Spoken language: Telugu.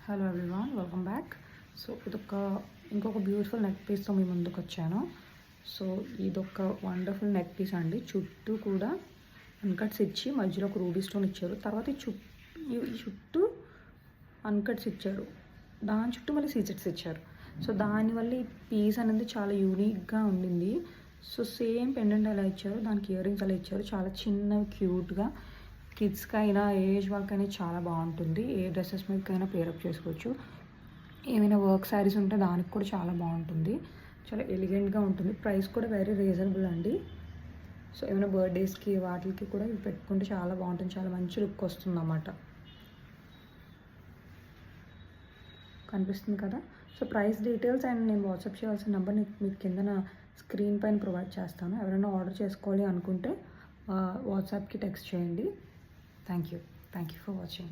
Hello everyone, welcome back. So ఇంకొక బ్యూటిఫుల్ నెక్ పీస్తో మీ ముందుకు వచ్చాను. సో ఇదొక వండర్ఫుల్ నెక్ పీస్ అండి. చుట్టూ కూడా అన్కట్స్ ఇచ్చి మధ్యలో ఒక రూబీ స్టోన్ ఇచ్చారు. తర్వాత ఈ చుట్టూ అన్కట్స్ ఇచ్చారు, దాని చుట్టూ మళ్ళీ సీజెట్స్ ఇచ్చారు. సో దానివల్ల ఈ పీస్ అనేది చాలా యూనిక్గా ఉండింది. సో సేమ్ పెండెంట్ ఎలా ఇచ్చారు, దానికి ఇయర్ రింగ్స్ అలా ఇచ్చారు. చాలా చిన్నవి క్యూట్గా, కిడ్స్కి అయినా ఏజ్ వాళ్ళకైనా చాలా బాగుంటుంది. ఏ డ్రెస్సెస్ మీదకైనా పేరప్ చేసుకోవచ్చు. ఏమైనా వర్క్ శారీస్ ఉంటే దానికి కూడా చాలా బాగుంటుంది. చాలా ఎలిగెంట్గా ఉంటుంది. ప్రైస్ కూడా వెరీ రీజనబుల్ అండి. సో ఏమైనా బర్త్డేస్కి వాటికి కూడా ఇవి పెట్టుకుంటే చాలా బాగుంటుంది. చాలా మంచి లుక్ వస్తుంది అన్నమాట. కనిపిస్తుంది కదా. సో ప్రైస్ డీటెయిల్స్ అండ్ నేను వాట్సాప్ చేయాల్సిన నెంబర్ మీకు కింద నా స్క్రీన్ పైన ప్రొవైడ్ చేస్తాను. ఎవరైనా ఆర్డర్ చేసుకోవాలి అనుకుంటే వాట్సాప్కి టెక్స్ట్ చేయండి. Thank you for watching.